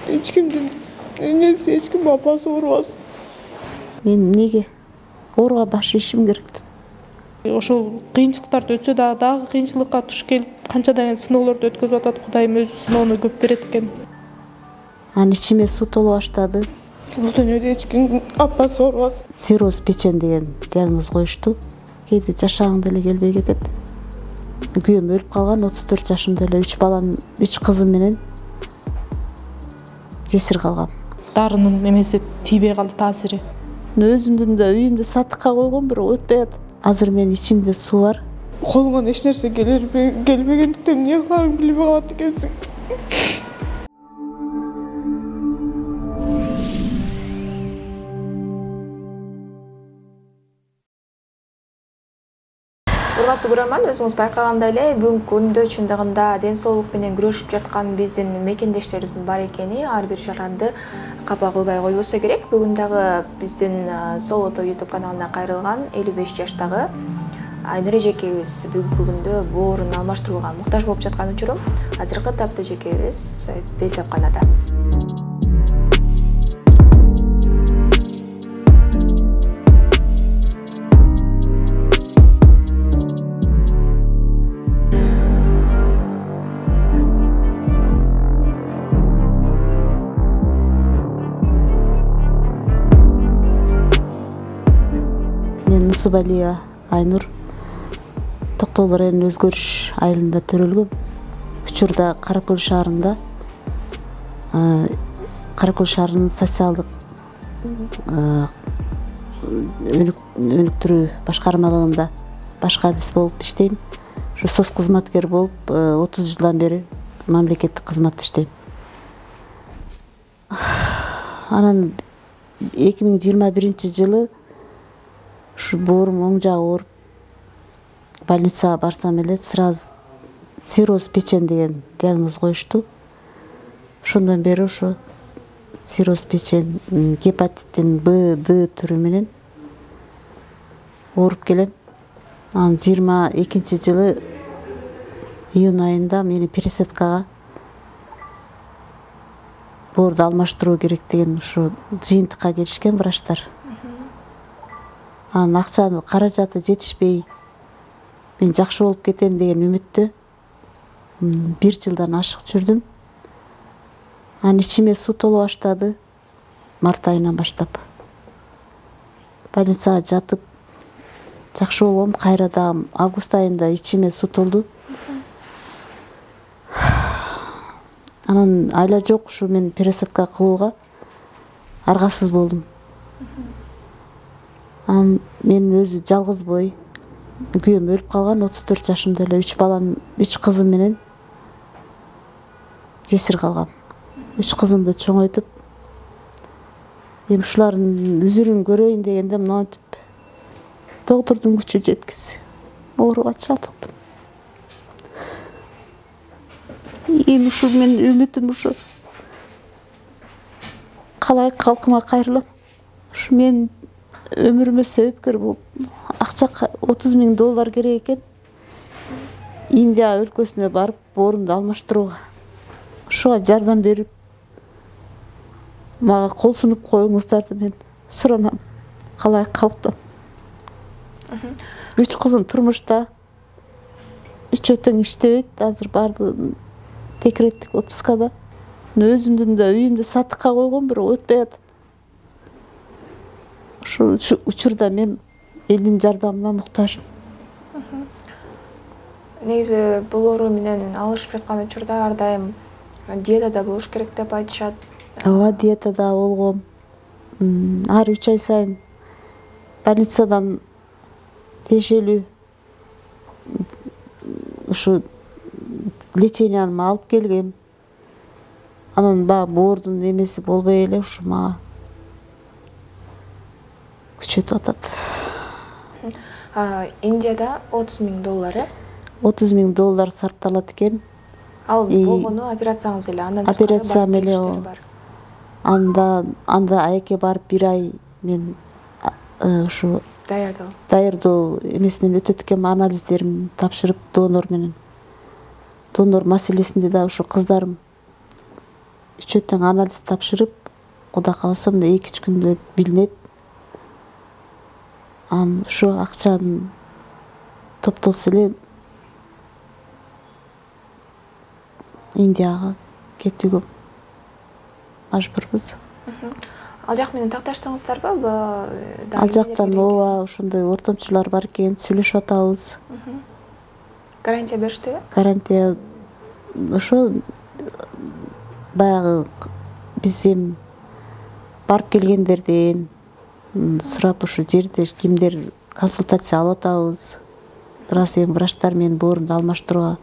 Эч кимдин энеси, эч ким апасы оорубасын. Мен неге ооруга баш ийишим керек? Ошол кыйынчылыктарды өтсө дагы кыйынчылыкка туш келип, канчадан сыноолорду өткөзүп атат. Кудайым өзү сыноону көп берет экен. Анын ичиме суу толо баштады. Бул дүйнөдө эч кимдин апасы оорубасын. Цирроз печень деген диагноз коюшту. Кээде жашагың деле келбей кетет. Күйөөм өлүп калган, 34 жашымда эле 3 балам, 3 кызым менен жесир калгам. Дарынын немеси тийбей калды, таасири. Өзүмдүн да үйүмдү сатыкка койгом, бирок өтпөй атат. Азыр менин ичимде суу бар. Колуңан эч нерсе келбегендиктен эмне кыларыңды билбей калат экенсиң. Урматтуу көрөрман, өзүңүз байкагандай эле бүгүнкү күндө чындыгында ден соолук менен күрөшүп жаткан биздин мекендештерибиздин бар экени ар бир жаранды капа кылбай койбосо керек. Бүгүн дагы биздин Солото YouTube каналына кайрылган 55 жаштагы Айнур эжекебиз бүгүнкү күндө боорун алмаштырууга муктаж болуп жаткан учурум. Азыркы тапта эжекебиз бейтапканада. Мен Нусубалиева Айнур Токтогул районунун Өзгөрүш айылында төрөлгөм. Учурда Каракөл шаарында Каракөл шаарынын социалдык өнүктүрүү башкармалыгында башкы адис болуп иштейм. Ушу соц кызматкер болуп 30 жылдан бери мамлекеттик кызматта иштейм. Анан 2021 ушу боорум оң жагы ооруп, больницага барсам эле сразу цирроз печень деген диагноз коюшту. Ошондон бери ошо цирроз печень гепатиттин Б, Д түрү менен ооруп келем. Анан 22-жылы июнь айында мени пересадкага боорду алмаштыруу керек деген ушу жыйынтыкка келишкен врачтар. Анын акчаны каражаты жетишпей, мен жакшы болуп кетем деген үмүттө 1 жылдан ашык жүрдүм. Анын ичиме суу толо баштады март айынан баштап. Больницага жатып жакшы болгом, кайра дагы август айында ичиме суу толду. Анан айла жок ушу мен пересадка кылууга аргасыз болдум. Анан мен өзү жалгыз бой, күйөөм өлүп калган, 34 жашымда эле 3 балам, 3 кызым менен жесир калгам. 3 кызымды чоңойтуп, эми ушулардын үзүрүн көрөйүн дегенде мынтип доктурдун күчү жеткиз ооруга чалдыктым. Эми ушу мен үмүтүм ушу калай калкыма кайрылам. Ушу мен өмүрүмө себепкер болуп, акча $30,000 керек экен. Индия өлкөсүнө барып, боорумду алмаштырууга. Ушуга жардам берип, мага кол сунуп коюңуздарды мен суранам. Калай калктан. 3 кызым турмушта. 3 тең иштебейт, азыр бардыгы декреттик отпускада. Өзүмдүн да үйүмдү сатыкка койгом, бирок өтпөй атат. Ошол учурда мен элдин жардамына муктажмын. Негизи бул оору менен алышып жаткан учурда ар дайым диетада болуш керек деп айтышат. Ооба, диетада болгом. Ар 3 ай сайын больницадан тиешелүү ушу леченияны алып келгем. Анан баягы боордун эмеси болбой эле ушу мага күчөтүп атат. Индияда $30,000. $30,000 сарпталат экен. Ал болгону операцияңыз эле, андан операциям эле. Анда айке барып 1 ай мен ушу даярдоо эмесинен өтөт экен, анализдерим тапшырып, донор маселесинде да ушу кыздарым 3 тең анализ тапшырып, Кудай кааласа мына 2-3 күндө билинет. Анан ушу акчаны топтолсо эле Индияга кетүүгө мажбурбуз. Ал жак менен такташтыңыздарбы? Ал жактан ооба ошондой ортомчулар бар экен, сүйлөшүп атабыз. Гарантия бериштиби? Гарантия ошо баягы биз эми барып келгендерден сурап ушу жерде кимдер консультация алып атабыз. Раз эми врачтар менин боорумду алмаштырууга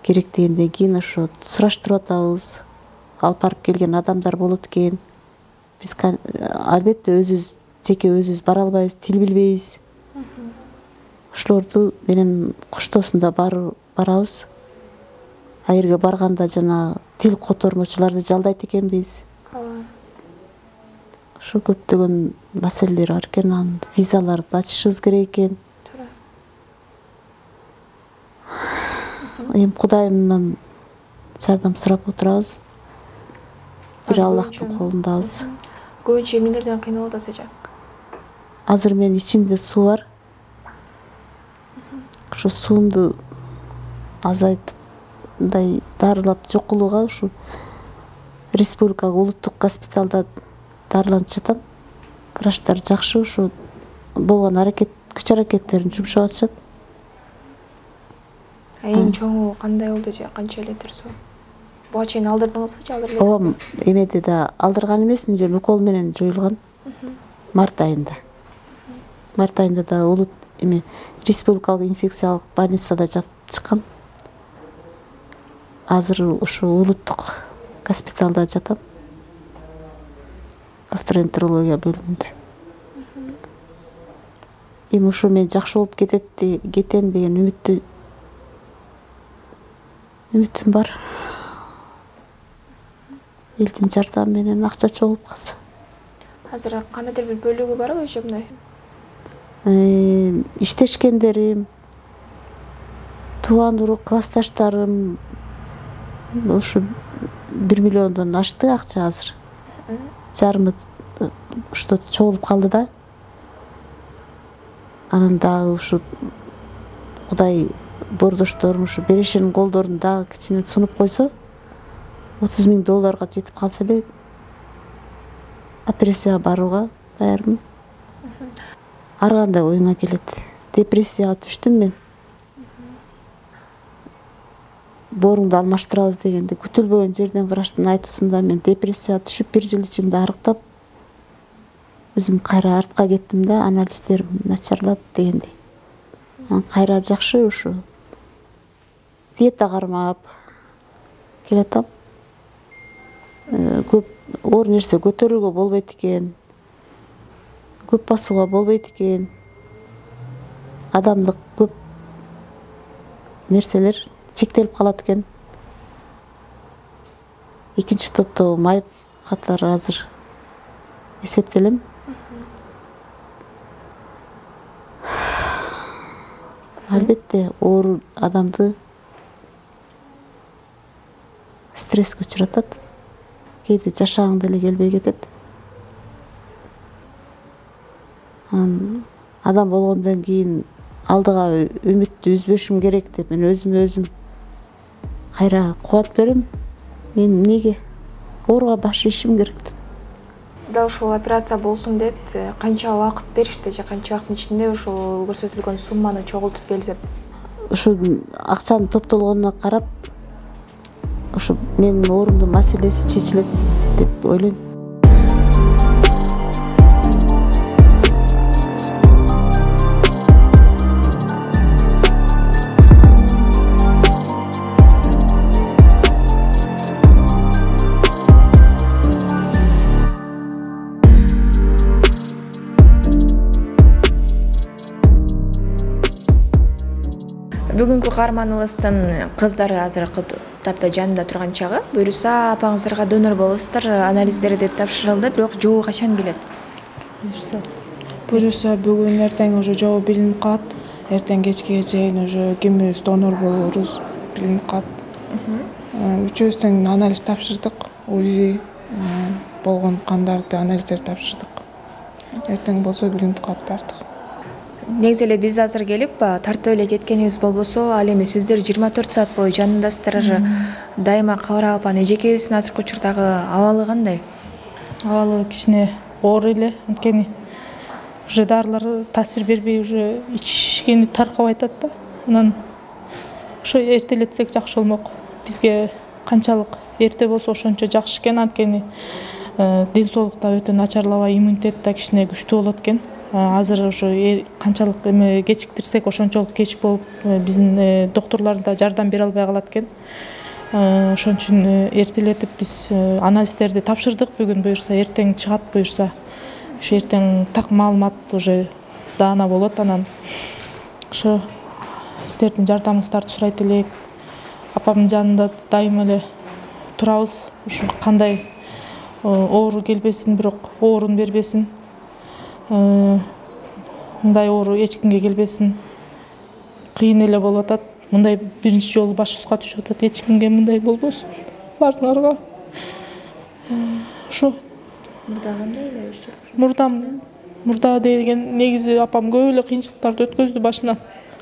керек дегенден кийин ошо сураштырып атабыз. Алып барып келген адамдар болот экен. Биз албетте өзүбүз жеке өзүбүз бара албайбыз, тил билбейбиз. Ошолорду менен коштоосунда барабыз. А жерге барганда жана тил котормочуларды жалдайт экенбиз. Ошо көптөгөн маселелер бар экен, анан визаларды ачышыбыз керек экен. Эми Кудайымдан жардам сурап отурабыз. Бир Аллахтын колундабыз. Көбүнчө эмнелерден кыйналып атасыз эже? Азыр менин ичимде суу бар. Ошо суумду азайтып, мындай дарылап жок кылууга ушу республикалык улуттук госпиталда дарыланып жатам. Врачтар жакшы, ушу болгон күч аракеттерин жумшап атышат. Эң чоңу кандай болду же? Канча литр суу? Буга чейин алдырдыңызбы же алдырбайсызбы? Ооба, эмеде да алдырган эмесмин, же укол менен жоюлган. Март айында. Март айында да республикалык инфекциялык больницада чыккам. Азыр ушу улуттук госпиталда жатам. Гастроэнтерология бөлүмүндө. Эми ушу мен жакшы болуп кетем деген үмүтүм бар. Элдин жардамы менен акча чогулуп калса. Азыр кандайдыр бир бөлүгү барбы же мындай? Иштешкендерим, тууган урук, классташтарым ушу 1 миллиондон ашты акча азыр. Жарымы что чогулуп калды да. Анан дагы ушу Кудай боордошторум ушу берешенин колдорун дагы кичине сунуп койсо, $30,000 жетип калса эле операцияга барууга даярмын. Ар кандай оюңа келет. Депрессияга түштүм мен. Бооруңду алмаштырабыз дегенде күтүлбөгөн жерден врачтын айтуусунда мен депрессияга түшүп 1 жыл ичинде арыктап, өзүм кайра артка кеттим да, анализдерим начарлап дегендей. Кайра жакшы ушу диета кармап келатам. Көп оор нерсе көтөрүүгө болбойт экен. Көп басууга болбойт экен. Адамдык көп нерселер чектелип калат экен. Экинчи топтогу майып катары азыр эсептелем. Албетте оор адамды стресске учуратат. Кээде жашагың деле келбей кетет. Адам болгондон кийин алдыга үмүттү үзбөшүм керек деп мен өзүм кайра кубат берем. Мен эмнеге ооруга баш ийишим керек деп. Дал ушул операция болсун деп канча убакыт беришти же канча убакыттын ичинде ушул көрсөтүлгөн сумманы чогултуп келип? Ушу акчанын топтолгонуна карап, ушу менин оорумдун маселеси чечилет деп ойлойм. Бүгүнкү каарманыбыздын кыздары азыркы тапта жанында турган чагы. Буюрса апаңыздарга донор болосуздар, анализдерди тапшырылды, бирок жобу качан келет? Буюрса бүгүн эртең уже жобу билинип калат. Эртең кечке чейин уже кимибиз донор болорубуз билинип калат. Үчөөбүз тең анализ тапшырдык. УЗИ болгон кандарды анализдерди тапшырдык. Эртең болсо билимди калып бардык. Негизи эле биз азыр келип тартып эле кеткенибиз болбосо, ал эми сиздер 24 саат бою жанындасыздар. Дайыма кабар алып, эжекебиздин азыркы учурдагы абалы кандай? Абалы кичине оор эле, анткени уже дарылар таасир бербей, уже ичкени таркап атат да. Анан ошо эртелетсек жакшы болмок. Бизге канчалык эрте болсо ошончо жакшы экен, анткени ден соолук да өтө начарлабай, иммунитет да кичине күчтүү болот экен. Азыр ошо канчалык кечиктирсек ошончолук кеч болуп, биздин докторлор да жардам бере албай калат экен. Ошон үчүн эртелетип биз анализдерди тапшырдык. Бүгүн буюрса, эртең чыгат буюрса. Ошо эртең так маалымат уже даана болот. Анан ошо сиздердин жардамыңыздарды сурайт элек. Апамдын жанында дайыма эле турабыз. Ушу кандай оору келбесин, бирок оорун бербесин. Мындай оору эч кимге келбесин. Кыйын эле болуп атат. Мындай биринчи жолу башыбызга түшүп атат. Эч кимге мындай болбосун. Баарыңарга. Ошо. Мурда кандай эле иш? Мурда деген негизи апам көп эле кыйынчылыктарды өткөздү башынан.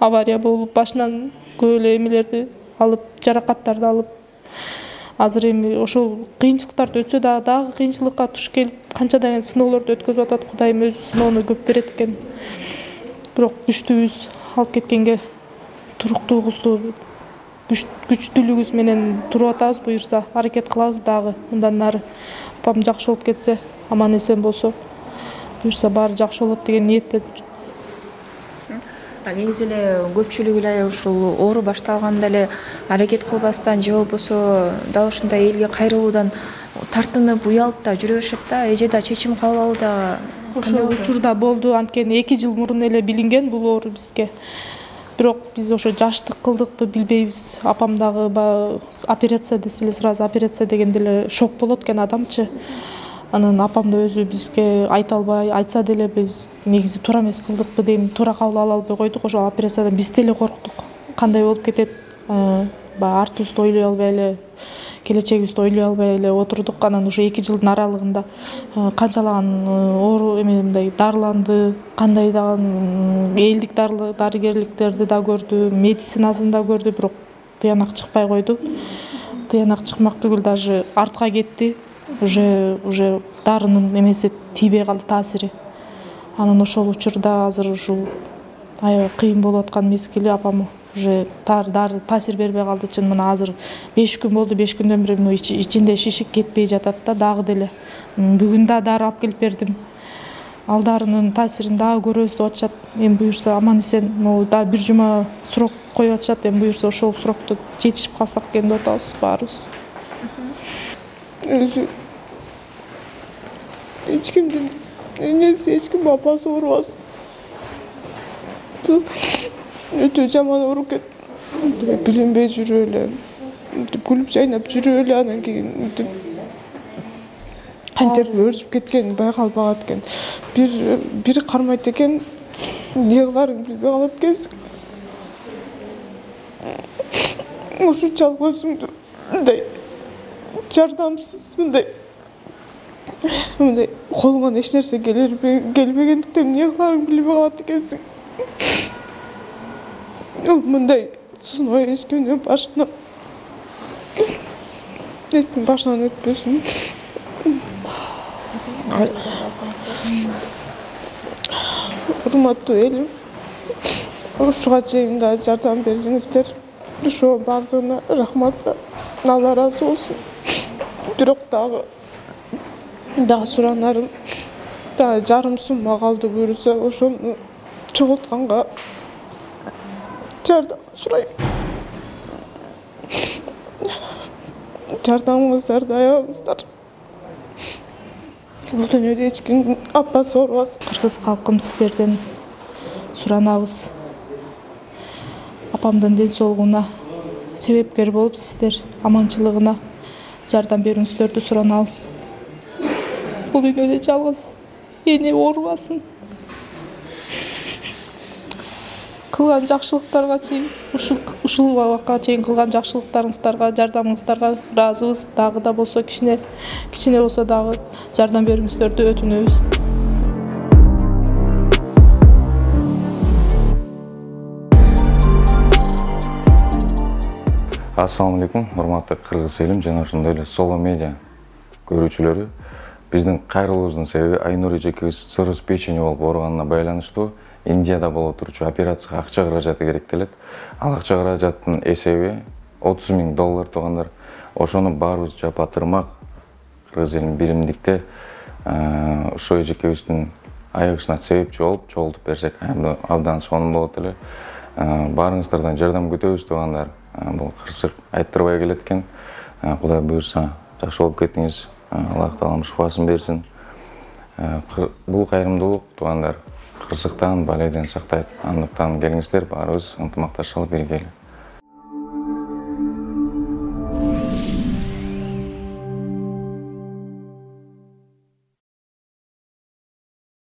Авария болуп, башынан көп эле эмелерди алып, жаракаттарды алып. Азыр эми ошол кыйынчылыктарды өтсө дагы кыйынчылыкка туш келип, канчадан сыноолорду өткөзүп атат. Кудайым өзү сыноону көп берет экен. Бирок күчтүүбүз алып кеткенге туруктуубузду, күчтүүлүгүбүз менен туруп атабыз. Буюрса, аракет кылабыз дагы. Мындан нары апам жакшы болуп кетсе, аман эсен болсо, буюрса баары жакшы болот деген ниетте. Негизи эле көпчүлүк эле ушул оору башталганда эле аракет кылбастан же болбосо дал ушундай элге кайрылуудан тартынып, уялып да жүрө беришет да. Эже да чечим кабыл алуу дагы ошол учурда болду. Анткени 2 жыл мурун эле билинген бул оору бизге. Бирок биз ошо жаштык кылдыкпы билбейбиз. Апам дагы операция десе эле сразу операция дегенде эле шок болот экен адамчы. Анан апам да өзү бизге айта албай, айтса деле биз негизи туура эмес кылдыкпы дейм, туура кабыл ала албай койдук. Ошол операциядан биз деле корктук. Кандай болуп кетет? Артыбызды ойлой албай эле, келечегибизди ойлой албай эле отурдук. Анан уже 2 жылдын аралыгында канчалаган оору мындай дарыланды, кандай дагы элдик дарыгерликтерди да көрдү, медицинасын да көрдү, бирок тыянак чыкпай койду. Тыянак чыкмак түгүл, даже артка кетти. Уже дарынын эмеси тийбей калды, таасири. Анан ошол учурда азыр ушул аябай кыйын болуп аткан мезгили апам уже дары таасир бербей калды. Чын мына азыр 5 күн болду. 5 күндөн бери ичинде шишик кетпей жатат да, дагы деле. Бүгүн да дары алып келип бердим. Ал дарынын таасирин дагы көрөбүз деп атышат. Эми буюрса аман эсен, дагы 1 жума срок коюп атышат. Эми буюрса ошол срокту жетишип калсак экен деп атабыз баарыбыз. Өзү эч кимдин энеси, эч ким апасы оорубасын. Өтө жаман ооруп кетти. Билинбей жүрүп эле, күлүп жайнап жүрүп эле, анан кийин кантип өрүшүп кеткен байкалбагат экен. Бир кармайт экен, эмне кыларын билбей калат экенсиң. Ушунчалык өзүңдү мындай жардамсыз, мындай колуңан эч нерсе келбегендиктен эмне кыларын билбей калат экенсиң. Мындай сыноо эч кимдин башынан өтпөсүн. Урматтуу элим, ушуга чейин да жардам бердиңиздер. Ошо бардыгына рахмат, Алла ыраазы болсун. Бирок дагы суранарым, дагы жарым сумма калды. Буюрса ошону чогултканга жардам сурайм. Жардамыңыздарды аябаңыздар. Бул дүйнөдө эч ким апасы оорубасын. Кыргыз калкым, сиздерден суранабыз. Апамдын ден соолугуна себепкер болуп, сиздер аманчылыгына жардам берүүңүздөрдү суранабыз. Бул дүйнөдө жалгыз эне оорубасын. кылган жакшылыктарга чейин ушул убакка чейин кылган жакшылыктарыңыздарга жардамыңыздарга ыраазыбыз. Дагы да болсо кичине болсо дагы жардам бериңиздерди өтүнөбүз. Ассаламу алейкум, урматтуу кыргыз элим жана ошондой эле Соло медиа көрүүчүлөрү. Биздин кайрылуубуздун себеби Айнур эжекебиз цирроз печени болуп ооруганына байланыштуу Индияда боло турчу операцияга акча каражаты керектелет. Ал акча каражаттын эсеби $30,000 туугандар. Ошону баарыбыз жапа тырмак кыргыз элин биримдикте ошо эжекебиздин аягышына себепчи болуп чогултуп берсек абдан сонун болот эле. Баарыңыздардан жардам күтөбүз туугандар. Бул кырсык айттырбай келет экен. Кудай буйрса жакшы болуп кетиңиз. Аллах таалам шифасын берсин. Бул кайрымдуулук туугандар кырсыктан, балайдан сактайт. Андыктан келиңиздер, баарыбыз ынтымакташалы биргели.